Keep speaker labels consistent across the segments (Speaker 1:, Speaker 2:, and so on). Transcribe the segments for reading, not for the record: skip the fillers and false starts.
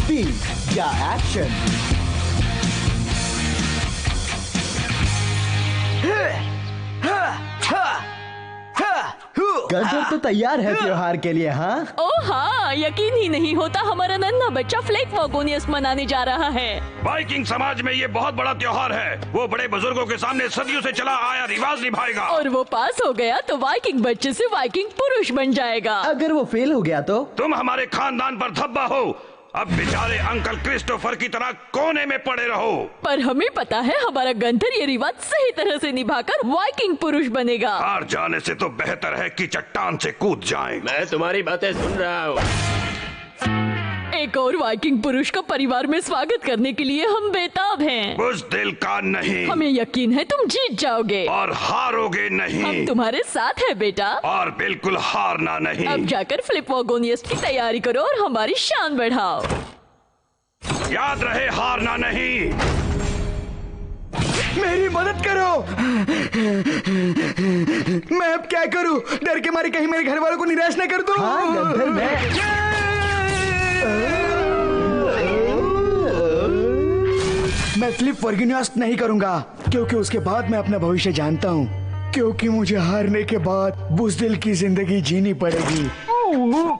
Speaker 1: Speed या action. गंधर तो तैयार है त्योहार के लिए। हाँ
Speaker 2: ओह हाँ, यकीन ही नहीं होता हमारा नन्हा बच्चा फ्लेक वॉगोनियस मनाने जा रहा है।
Speaker 3: वाइकिंग समाज में ये बहुत बड़ा त्योहार है। वो बड़े बुजुर्गों के सामने सदियों से चला आया रिवाज निभाएगा।
Speaker 2: और वो पास हो गया तो वाइकिंग बच्चे से वाइकिंग पुरुष बन जाएगा।
Speaker 1: अगर वो फेल हो गया तो?
Speaker 3: तुम हमारे खानदान पर धब्बा हो। अब बेचारे अंकल क्रिस्टोफर की तरह कोने में पड़े रहो।
Speaker 2: पर हमें पता है हमारा गंधर ये रिवाज सही तरह से निभाकर वाइकिंग पुरुष बनेगा।
Speaker 3: हार जाने से तो बेहतर है कि चट्टान से कूद जाएं।
Speaker 4: मैं तुम्हारी बातें सुन रहा हूँ।
Speaker 2: एक और वाइकिंग पुरुष का परिवार में स्वागत करने के लिए हम बेताब हैं।
Speaker 3: बुज़दिल का नहीं।
Speaker 2: हमें यकीन है तुम जीत जाओगे
Speaker 3: और हारोगे नहीं।
Speaker 2: हम तुम्हारे साथ है बेटा।
Speaker 3: और बिल्कुल हारना नहीं।
Speaker 2: अब जाकर फ्लिप वॉगोनियस की तैयारी करो और हमारी शान बढ़ाओ।
Speaker 3: याद रहे, हारना नहीं।
Speaker 5: मेरी मदद करो। मैं अब क्या करूं? डर के मारे कहीं मेरे घर वालों को निराश न कर दूं।
Speaker 1: हाँ गंधर,
Speaker 5: मैं फ्लिप वॉगोनियस नहीं करूंगा क्योंकि उसके बाद मैं अपना भविष्य जानता हूँ। क्योंकि मुझे हारने के बाद बुज़दिल की जिंदगी जीनी पड़ेगी।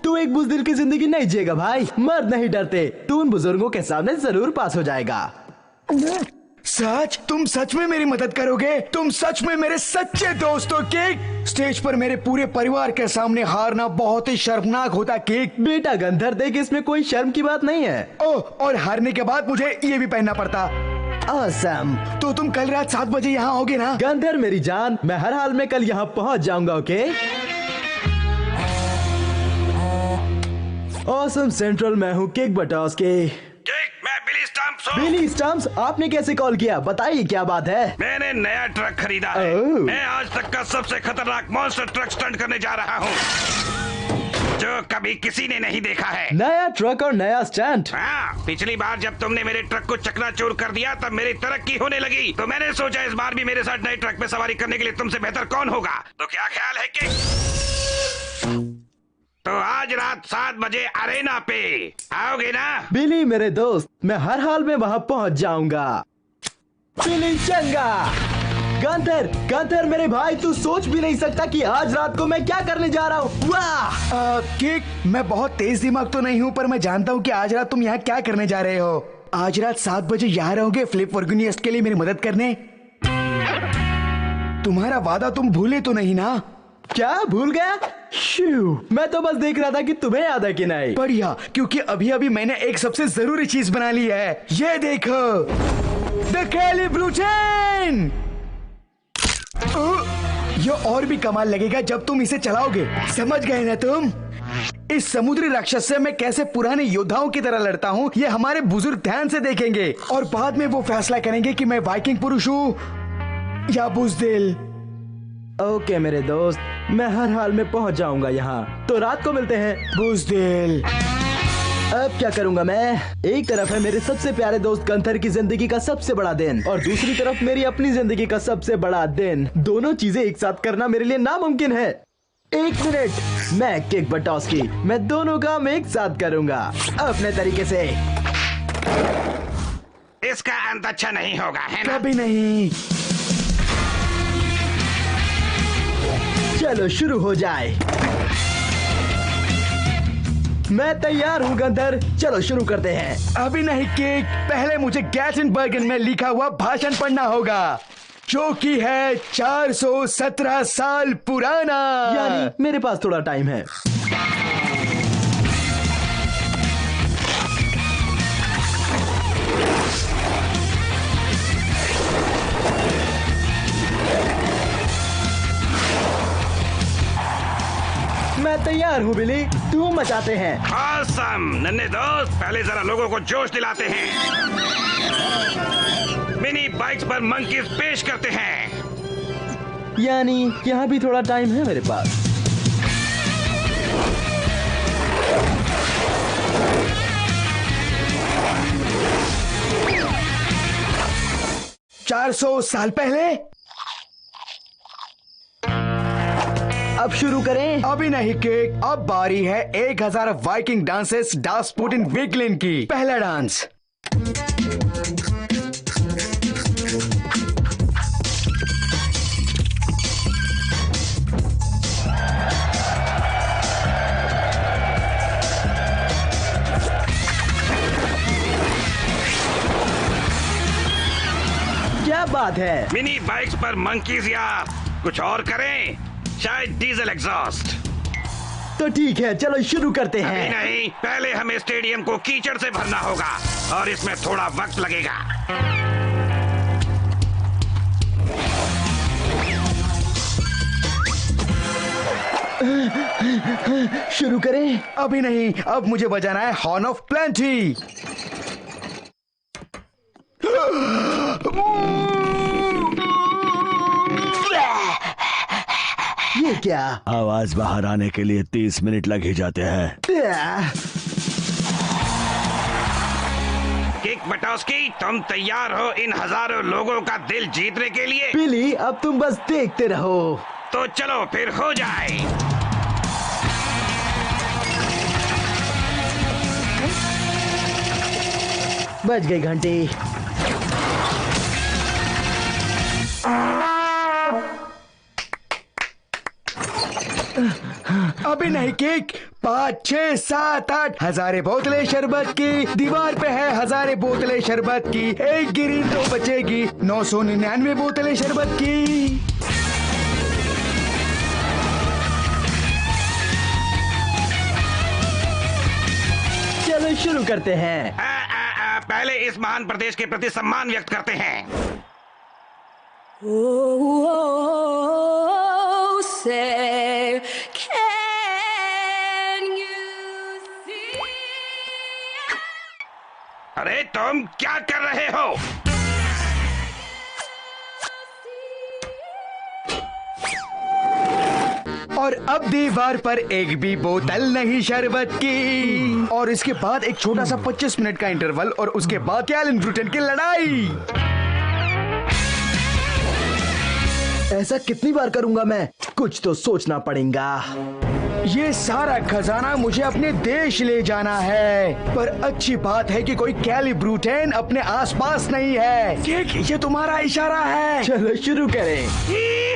Speaker 1: तू एक बुज़दिल की जिंदगी नहीं जिएगा भाई। मर्द नहीं डरते। तू उन बुजुर्गों के सामने जरूर पास हो जाएगा।
Speaker 5: सच? तुम सच में मेरी मदद करोगे? तुम सच में मेरे सच्चे दोस्त हो केक? स्टेज पर मेरे पूरे परिवार के सामने हारना बहुत ही शर्मनाक होता केक।
Speaker 1: बेटा गंधर देख, इसमें कोई शर्म की बात नहीं है।
Speaker 5: ओह, और हारने के बाद मुझे ये भी पहनना पड़ता।
Speaker 1: Awesome।
Speaker 5: तो तुम कल रात 7 बजे यहाँ होगे ना?
Speaker 1: गंधर मेरी जान, मैं हर हाल में कल यहाँ पहुँच जाऊंगा। ओके ऑसम सेंट्रल, मैं हूँ केक बटोस्की।
Speaker 3: मैं बिली स्टम्प्स हूँ।
Speaker 1: बिली स्टम्प्स, आपने कैसे कॉल किया? बताइए क्या बात है।
Speaker 3: मैंने नया ट्रक खरीदा है। मैं आज तक का सबसे खतरनाक मॉन्स्टर ट्रक स्टंट करने जा रहा हूँ जो कभी किसी ने नहीं देखा है।
Speaker 1: नया ट्रक और नया स्टंट?
Speaker 3: हाँ, पिछली बार जब तुमने मेरे ट्रक को चकनाचूर कर दिया तब मेरी तरक्की होने लगी। तो मैंने सोचा इस बार भी मेरे साथ नए ट्रक पे सवारी करने के लिए तुमसे बेहतर कौन होगा। तो क्या ख्याल है कि तो आज रात 7 बजे अरेना पे आओगे ना?
Speaker 1: बिली मेरे दोस्त, मैं हर हाल में वहाँ पहुँच जाऊंगा। बिली चंगा। गंधर, गंधर मेरे भाई, तू सोच भी नहीं सकता कि आज रात को मैं क्या करने जा रहा हूँ। वाह!
Speaker 5: केक, मैं बहुत तेज दिमाग तो नहीं हूँ, पर मैं जानता हूँ कि आज रात तुम यहाँ क्या करने जा रहे हो। आज रात 7 बजे यहाँ रहोगे फ्लिप वॉगोनियस के लिए मेरी मदद करने। तुम्हारा वादा तुम भूले तो नहीं ना?
Speaker 1: क्या भूल गया? मैं तो बस देख रहा था कि तुम्हें याद है कि नहीं।
Speaker 5: बढ़िया, क्योंकि अभी अभी मैंने एक सबसे जरूरी चीज बना ली है। ये देखो, द कैली ब्लू चेन। ये और भी कमाल लगेगा जब तुम इसे चलाओगे। समझ गए ना तुम? इस समुद्री राक्षस से मैं कैसे पुराने योद्धाओं की तरह लड़ता हूँ ये हमारे बुजुर्ग ध्यान से देखेंगे और बाद में वो फैसला करेंगे कि मैं वाइकिंग पुरुष हूँ या बुज़दिल।
Speaker 1: ओके मेरे दोस्त, मैं हर हाल में पहुंच जाऊंगा यहाँ। तो रात को मिलते हैं।
Speaker 5: बुज़दिल।
Speaker 1: अब क्या करूंगा मैं? एक तरफ है मेरे सबसे प्यारे दोस्त गंधर की जिंदगी का सबसे बड़ा दिन और दूसरी तरफ मेरी अपनी जिंदगी का सबसे बड़ा दिन। दोनों चीजें एक साथ करना मेरे लिए नामुमकिन है। 1 मिनट, मैं केक बटोस्की, मैं दोनों काम एक साथ करूंगा अपने तरीके से।
Speaker 3: इसका अंत अच्छा नहीं होगा, है ना?
Speaker 5: कभी नहीं।
Speaker 1: चलो शुरू हो जाए। मैं तैयार हूँ गंधर, चलो शुरू करते हैं।
Speaker 5: अभी नहीं केक, पहले मुझे गैटेनबर्ग में लिखा हुआ भाषण पढ़ना होगा जो कि है 417 साल पुराना।
Speaker 1: यानी मेरे पास थोड़ा टाइम है। मैं तैयार हूँ बिली, तू मचाते हैं।
Speaker 3: ऑसम नन्हे दोस्त, पहले जरा लोगों को जोश दिलाते हैं। मिनी बाइक्स पर मंकीज पेश करते हैं।
Speaker 1: यानी यहाँ भी थोड़ा टाइम है मेरे पास।
Speaker 5: चार 400 साल पहले
Speaker 1: अब शुरू करें।
Speaker 5: अभी नहीं केक, अब बारी है 1000 वाइकिंग डांसेस डास्पुटिन वीकलिन की। पहला डांस।
Speaker 1: क्या बात है।
Speaker 3: मिनी बाइक्स पर मंकीज या कुछ और करें, शायद डीजल एग्जॉस्ट।
Speaker 1: तो ठीक है, चलो शुरू करते
Speaker 3: अभी
Speaker 1: हैं।
Speaker 3: नहीं, पहले हमें स्टेडियम को कीचड़ से भरना होगा और इसमें थोड़ा वक्त लगेगा।
Speaker 1: शुरू करें।
Speaker 5: अभी नहीं, अब मुझे बजाना है हॉर्न ऑफ प्लेंटी।
Speaker 1: ये क्या?
Speaker 6: आवाज बाहर आने के लिए 30 मिनट लग ही जाते हैं।
Speaker 3: किक बटोस्की, तुम तैयार हो इन हजारों लोगों का दिल जीतने के लिए?
Speaker 1: बिली, अब तुम बस देखते रहो।
Speaker 3: तो चलो फिर हो जाए।
Speaker 1: बज गई घंटी।
Speaker 5: अभी नहीं केक। 5, 6, 7, 8 हजारे बोतलें शरबत की। दीवार पे है हजारे बोतलें शरबत की। एक गिरी तो बचेगी। 999 बोतलें शरबत की।
Speaker 1: चलो शुरू करते हैं।
Speaker 3: पहले इस महान प्रदेश के प्रति सम्मान व्यक्त करते हैं।
Speaker 2: Say, can you see?
Speaker 3: अरे तुम क्या कर रहे हो?
Speaker 5: और अब दीवार पर एक भी बोतल नहीं शरबत की। और इसके बाद एक छोटा सा 25 मिनट का इंटरवल और उसके बाद कैलिन ब्रूटन की लड़ाई।
Speaker 1: ऐसा कितनी बार करूंगा मैं? कुछ तो सोचना पड़ेगा।
Speaker 5: ये सारा खजाना मुझे अपने देश ले जाना है। पर अच्छी बात है कि कोई कैली ब्रूटेन अपने आसपास नहीं है। केक, ये तुम्हारा इशारा है।
Speaker 1: चलो शुरू करें।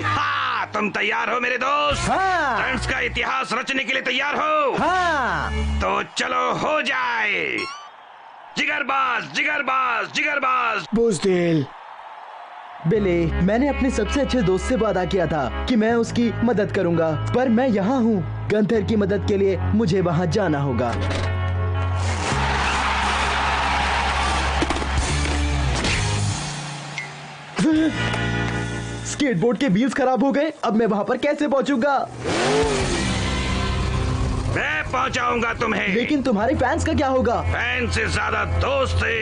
Speaker 3: हाँ, तुम तैयार हो मेरे दोस्त?
Speaker 1: हाँ।
Speaker 3: स्टंट्स का इतिहास रचने के लिए तैयार हो?
Speaker 1: हाँ।
Speaker 3: तो चलो हो जाए। जिगरबाज जिगरबाज जिगरबाज।
Speaker 5: बुज़दिल।
Speaker 1: बिली, मैंने अपने सबसे अच्छे दोस्त से वादा किया था कि मैं उसकी मदद करूंगा, पर मैं यहाँ हूँ। गंथर की मदद के लिए मुझे वहाँ जाना होगा। स्केटबोर्ड के व्हील्स खराब हो गए। अब मैं वहाँ पर कैसे पहुँचूंगा?
Speaker 3: मैं पहुंचाऊंगा तुम्हें।
Speaker 1: लेकिन तुम्हारे फैंस का क्या होगा?
Speaker 3: फैन से ज्यादा दोस्त से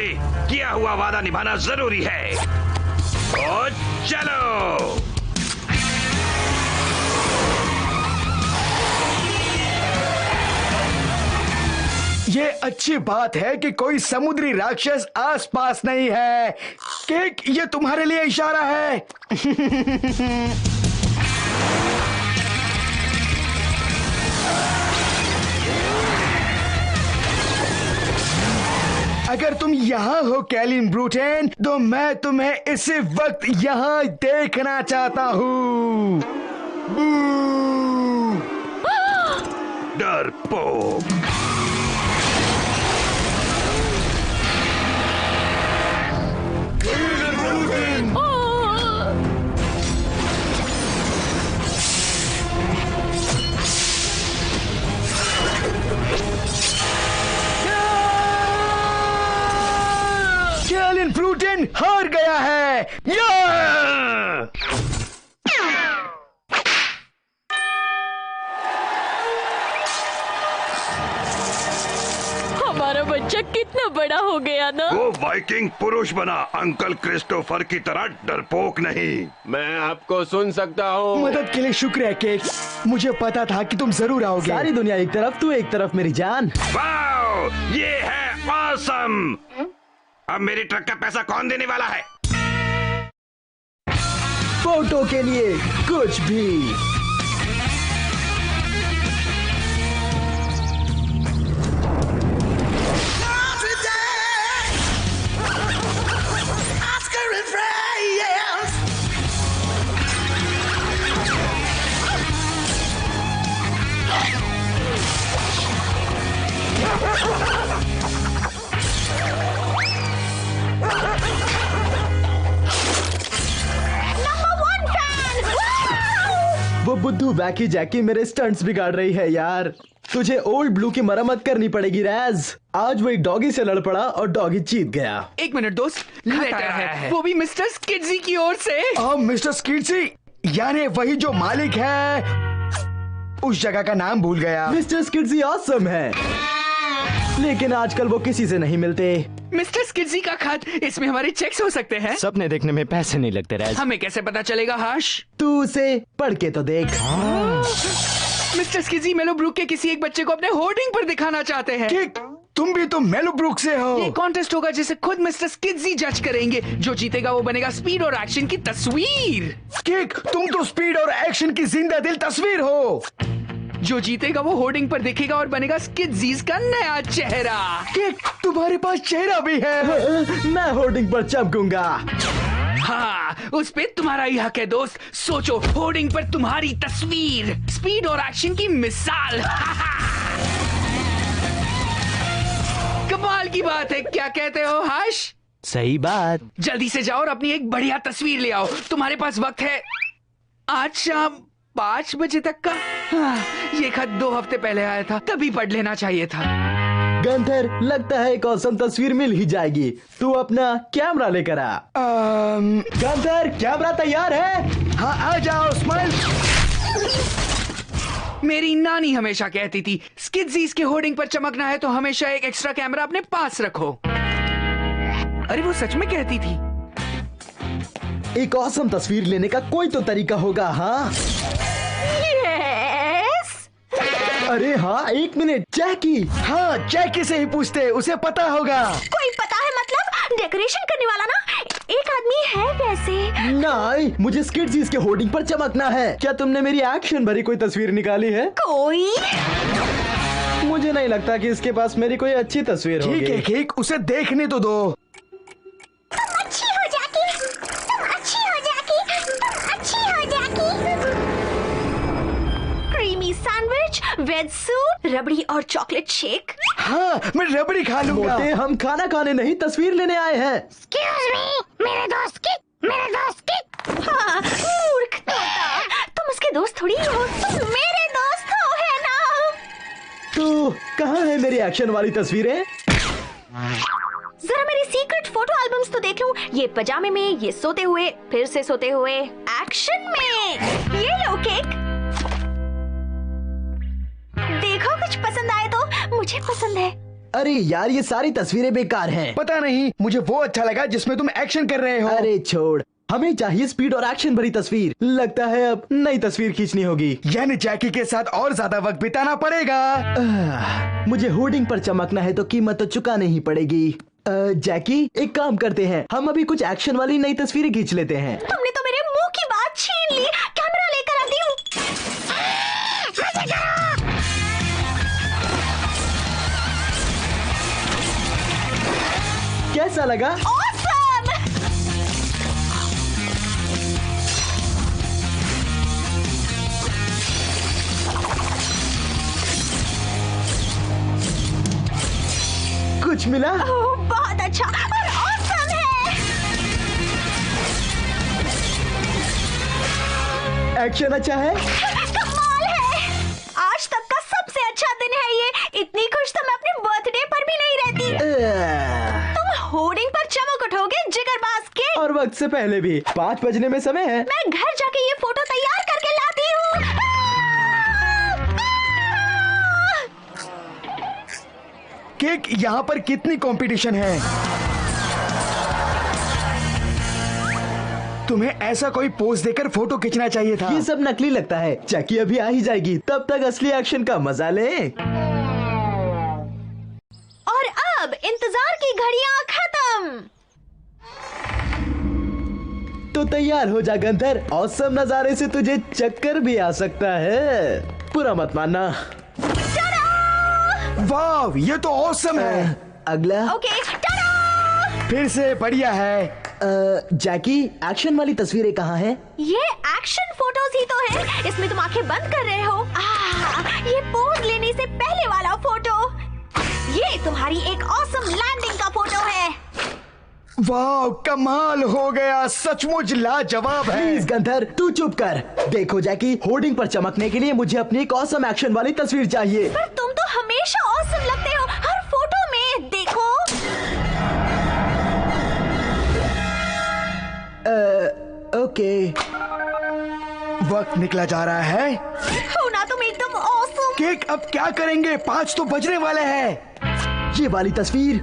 Speaker 3: किया हुआ वादा निभाना जरूरी है। तो चलो।
Speaker 5: ये अच्छी बात है कि कोई समुद्री राक्षस आसपास नहीं है। केक, ये तुम्हारे लिए इशारा है। अगर तुम यहाँ हो कैलिन ब्रूटेन, तो मैं तुम्हें इसी वक्त यहाँ देखना चाहता हूँ।
Speaker 3: डरपोक।
Speaker 5: कैलिन ब्रूटेन हार गया है।
Speaker 2: हमारा बच्चा कितना बड़ा हो गया ना।
Speaker 3: वो वाइकिंग पुरुष बना, अंकल क्रिस्टोफर की तरह डरपोक नहीं।
Speaker 4: मैं आपको सुन सकता हूँ।
Speaker 5: मदद के लिए शुक्रिया केक। मुझे पता था कि तुम जरूर आओगे।
Speaker 1: सारी दुनिया एक तरफ, तू एक तरफ मेरी जान।
Speaker 3: वाओ, ये है ऑसम। अब मेरी ट्रक का पैसा कौन देने वाला है?
Speaker 1: फोटो के लिए कुछ भी। तू वैकी जैकी मेरे स्टंट्स बिगाड़ रही है यार। तुझे ओल्ड ब्लू की मरम्मत करनी पड़ेगी रैज। आज वो एक डॉगी से लड़ पड़ा और डॉगी जीत गया।
Speaker 7: एक मिनट दोस्त, लेटर है, वो भी मिस्टर स्किड्जी की ओर से।
Speaker 5: मिस्टर स्किड्जी, यानी वही जो मालिक है, उस जगह का नाम भूल गया।
Speaker 1: मिस्टर स्किड्जी ऑसम है, लेकिन आजकल वो किसी से नहीं मिलते।
Speaker 7: मिस्टर स्किड्जी का खत, इसमें हमारे चेक्स हो सकते हैं।
Speaker 8: सपने देखने में पैसे नहीं लगते रैज।
Speaker 7: हमें कैसे पता चलेगा हाश?
Speaker 1: तू उसे पढ़ के तो देख।
Speaker 7: मिस्टर स्किड्जी मेलो ब्रूक के किसी एक बच्चे को अपने होर्डिंग पर दिखाना चाहते हैं।
Speaker 5: किक, तुम भी तो मेलो ब्रूक से हो।
Speaker 7: ये कॉन्टेस्ट होगा जिसे खुद मिस्टर स्किड्जी जज करेंगे। जो जीतेगा वो बनेगा स्पीड और एक्शन की तस्वीर।
Speaker 5: किक, तुम तो स्पीड और एक्शन की जिंदा दिल तस्वीर हो।
Speaker 7: जो जीतेगा वो होर्डिंग पर दिखेगा और बनेगा स्किड्जीज का नया चेहरा।
Speaker 5: किक, तुम्हारे पास चेहरा भी है।
Speaker 1: मैं होर्डिंग पर चमकूंगा।
Speaker 7: हाँ, उस पे तुम्हारा ही हक है दोस्त। सोचो, होर्डिंग पर तुम्हारी तस्वीर, स्पीड और एक्शन की मिसाल। कमाल की बात है, क्या कहते हो हाश?
Speaker 8: सही बात।
Speaker 7: जल्दी से जाओ और अपनी एक बढ़िया तस्वीर ले आओ। तुम्हारे पास वक्त है आज शाम 5 बजे तक का। हाँ, ये खत 2 हफ्ते पहले आया था, तभी पढ़ लेना चाहिए था।
Speaker 1: गंधर, लगता है एक औसम तस्वीर मिल ही जाएगी। तू अपना कैमरा लेकर आ। गंधर, कैमरा तैयार है?
Speaker 5: हाँ, आ जाओ। स्माइल।
Speaker 7: मेरी नानी हमेशा कहती थी, स्किड्जीज के होर्डिंग पर चमकना है तो हमेशा एक एक्स्ट्रा कैमरा अपने पास रखो। अरे वो सच में कहती थी।
Speaker 1: एक औसम तस्वीर लेने का कोई तो तरीका होगा। हाँ अरे हाँ, 1 मिनट। जैकी।
Speaker 5: हाँ, जैकी से ही पूछते, उसे पता होगा।
Speaker 9: कोई पता है मतलब? डेकोरेशन करने वाला ना एक आदमी है वैसे।
Speaker 1: नहीं, मुझे स्किड्जीज के होर्डिंग पर चमकना है। क्या तुमने मेरी एक्शन भरी कोई तस्वीर निकाली है?
Speaker 9: कोई?
Speaker 1: मुझे नहीं लगता कि इसके पास मेरी कोई अच्छी तस्वीर होगी।
Speaker 5: ठीक है ठीक, उसे देखने तो दो।
Speaker 9: तुम अच्छी हो जैकी, तुम अच्छी हो जैकी, तुम अच्छी हो जैकी। क्रीमी सैंडविच, वेज सूप, रबड़ी और चॉकलेट शेक।
Speaker 5: हाँ, मैं रबड़ी खा लूंगा।
Speaker 1: मोटे, हम खाना खाने नहीं तस्वीर लेने आए हैं।
Speaker 9: Excuse me, मेरे दोस्त की। हाँ, मूर्ख तोता, तुम उसके दोस्त थोड़ी हो, तुम मेरे दोस्त हो, है ना?
Speaker 1: तो कहाँ है मेरी एक्शन वाली तस्वीरें?
Speaker 9: जरा मेरी सीक्रेट फोटो एल्बम्स तो देख लूं। ये पजामे में, ये सोते हुए, फिर से सोते हुए, एक्शन में। ये लो केक। देखो, कुछ पसंद आए तो। मुझे पसंद है।
Speaker 1: अरे यार, ये सारी तस्वीरें बेकार हैं।
Speaker 5: पता नहीं, मुझे वो अच्छा लगा जिसमें तुम एक्शन कर रहे हो।
Speaker 1: अरे छोड़, हमें चाहिए स्पीड और एक्शन भरी तस्वीर। लगता है अब नई तस्वीर खींचनी होगी।
Speaker 5: यानी जैकी के साथ और ज्यादा वक्त बिताना पड़ेगा।
Speaker 1: मुझे होर्डिंग पर चमकना है तो कीमत तो चुकानी ही पड़ेगी। जैकी, एक काम करते हैं, हम अभी कुछ एक्शन वाली नई तस्वीरें खींच लेते हैं।
Speaker 9: तुमने तो मेरे मुंह की बात छीन ली। कैमरा लेकर आती हूँ।
Speaker 1: कैसा लगा?
Speaker 9: Awesome!
Speaker 1: कुछ मिला?
Speaker 9: ओह, बहुत अच्छा और awesome है।
Speaker 1: एक्शन अच्छा है?
Speaker 9: कमाल है। आज तक का सबसे अच्छा दिन है ये। इतनी खुश तो मैं अपने बर्थडे पर भी नहीं रहती। तुम होर्डिंग पर चमक उठोगे जिगरबाज के।
Speaker 1: और वक्त से पहले भी। 5 बजने में समय है।
Speaker 9: मैं घर जाके ये फोटो तैयार करके लाती हूँ।
Speaker 5: केक, यहाँ पर कितनी कंपटीशन है? तुम्हें ऐसा कोई पोज देकर फोटो खींचना चाहिए था।
Speaker 1: ये सब नकली लगता है। जैकी अभी आ ही जाएगी, तब तक असली एक्शन का मजा ले।
Speaker 9: और अब इंतजार की घड़ियां खत्म।
Speaker 1: तो तैयार हो जा गंधर, औसम नजारे से तुझे चक्कर भी आ सकता है। बुरा मत मानना।
Speaker 5: वाह, ये तो ऑसम है।
Speaker 1: अगला।
Speaker 9: ओके, टाडा!
Speaker 5: फिर से बढ़िया है।
Speaker 1: जैकी, एक्शन वाली तस्वीरें कहाँ हैं?
Speaker 9: ये एक्शन फोटोज ही तो है। इसमें तुम आंखें बंद कर रहे हो। ये पोज लेने से पहले वाला फोटो। ये तुम्हारी एक ऑसम लैंडिंग का फोटो है।
Speaker 5: वाह, कमाल हो गया, सचमुच लाजवाब है।
Speaker 1: प्लीज गंधर, तू चुप कर। देखो जैकी, होर्डिंग पर चमकने के लिए मुझे अपनी एक ऑसम एक्शन वाली तस्वीर चाहिए।
Speaker 9: पर तुम तो हमेशा ऑसम लगते हो हर फोटो में। देखो।
Speaker 1: ओके।
Speaker 5: वक्त निकला जा रहा है।
Speaker 9: हो ना तुम एकदम ऑसम।
Speaker 5: केक, अब क्या करेंगे? 5 तो बजने वाले हैं।
Speaker 1: ये वाली तस्वीर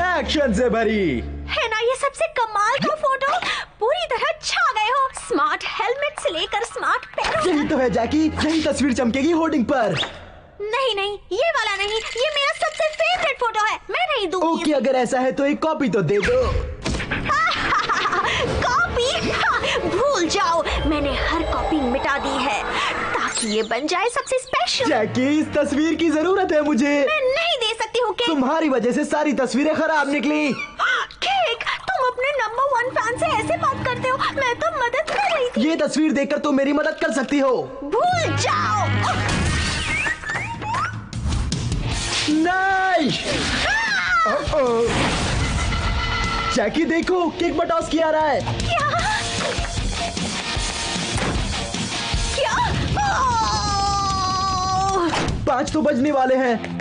Speaker 1: एक्शन से भरी
Speaker 9: है ना ये सबसे कमाल का फोटो। पूरी तरह छा गए हो। स्मार्ट हेलमेट से लेकर स्मार्ट पैरों।
Speaker 1: यही तो है जैकी, यही तस्वीर चमकेगी होर्डिंग पर।
Speaker 9: नहीं नहीं, ये वाला नहीं, ये मेरा सबसे फेवरेट फोटो है। मैं नहीं दूंगी।
Speaker 1: ओके, अगर ऐसा है तो एक कॉपी तो दे दो।
Speaker 9: कॉपी? भूल जाओ, मैंने हर कॉपी मिटा दी है ताकि ये बन जाए सबसे स्पेशल।
Speaker 1: जैकी, इस तस्वीर की जरूरत है मुझे।
Speaker 9: मैं नहीं दे सकती हूँ केक।
Speaker 1: तुम्हारी वजह से सारी तस्वीरें खराब निकली।
Speaker 9: केक, तुम अपने नंबर 1 फैन से ऐसे बात करते हो। मैं तो मदद कर रही थी।
Speaker 1: ये तस्वीर देखकर तुम मेरी मदद कर सकती हो।
Speaker 9: भूल जाओ।
Speaker 1: नहीं। जैकी देखो, केक बटॉस की आ रहा है।
Speaker 9: क्या? क्या?
Speaker 1: 5 तो बजने वाले हैं।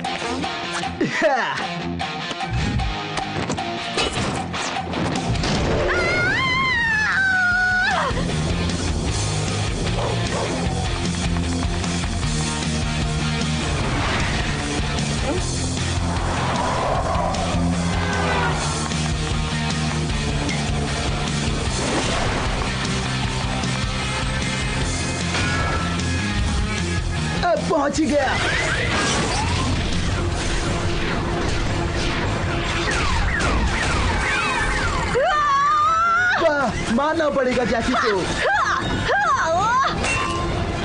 Speaker 1: अब पहुंच ही गया। वाह, मानना पड़ेगा जैकी को।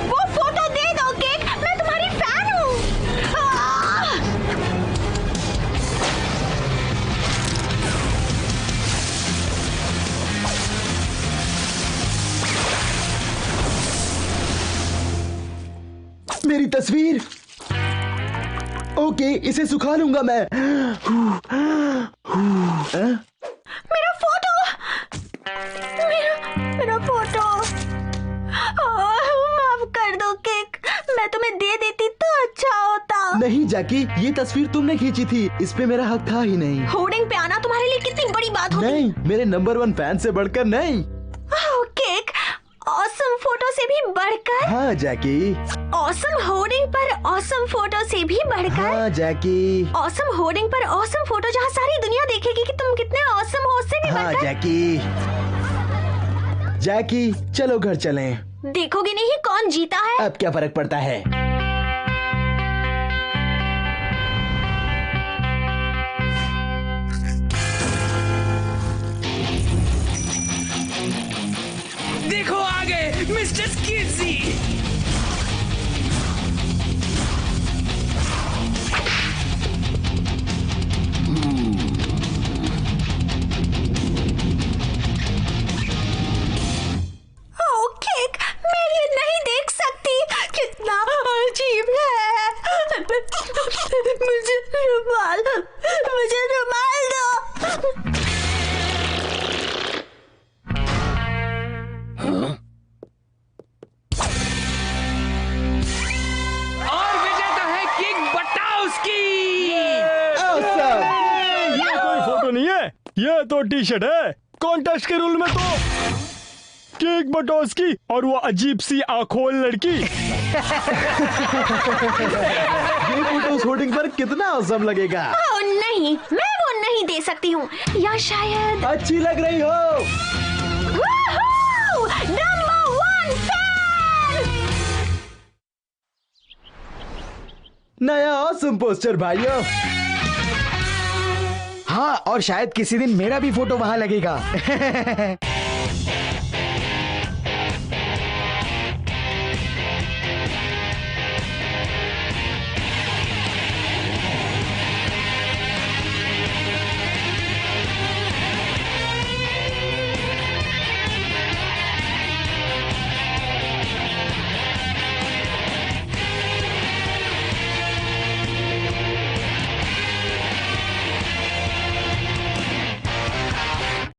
Speaker 9: वो फोटो दे दो केक, मैं तुम्हारी फैन हूँ।
Speaker 1: मेरी तस्वीर। ओके, इसे सुखा लूंगा मैं।
Speaker 9: मेरा फोटो, मेरा फोटो। माफ कर दो केक, मैं तुम्हें दे देती तो अच्छा होता।
Speaker 1: नहीं जैकी, ये तस्वीर तुमने खींची थी, इस पे मेरा हक था ही नहीं।
Speaker 9: होर्डिंग पे आना तुम्हारे लिए कितनी बड़ी बात होती।
Speaker 1: नहीं, मेरे नंबर 1 फैन से बढ़कर नहीं।
Speaker 9: केक, ऑसम फोटो से भी बढ़कर।
Speaker 1: हाँ जैकी।
Speaker 9: ऑसम होर्डिंग पर ऑसम फोटो से भी बढ़कर।
Speaker 1: हाँ जैकी।
Speaker 9: ऑसम होर्डिंग पर ऑसम फोटो जहाँ सारी दुनिया देखेगी कि तुम कितने ऑसम हो, उससे भी
Speaker 1: हाँ
Speaker 9: बढ़कर।
Speaker 1: जैकी। जैकी, चलो घर चलें।
Speaker 9: देखोगे नहीं कौन जीता है।
Speaker 1: अब क्या फर्क पड़ता है।
Speaker 7: देखो आ गए मिस्टर स्किड्जी।
Speaker 9: केक, मैं ये नहीं देख सकती। कितना अजीब है। मुझे रुमाल दो।
Speaker 7: और विजेता है किंग बटाउस्की।
Speaker 6: ये कोई फोटो नहीं है, ये तो टी शर्ट है। कॉन्टेस्ट के रूल में तो केक बटोस्की और वो अजीब सी आंखों लड़की।
Speaker 1: ये फोटो उस होर्डिंग पर कितना औसम लगेगा।
Speaker 9: ओह नहीं, मैं वो नहीं दे सकती हूँ। या शायद।
Speaker 1: अच्छी लग रही हो।
Speaker 9: Number 1 fan.
Speaker 1: नया औसम पोस्टर भाइयों।
Speaker 5: हाँ, और शायद किसी दिन मेरा भी फोटो वहाँ लगेगा।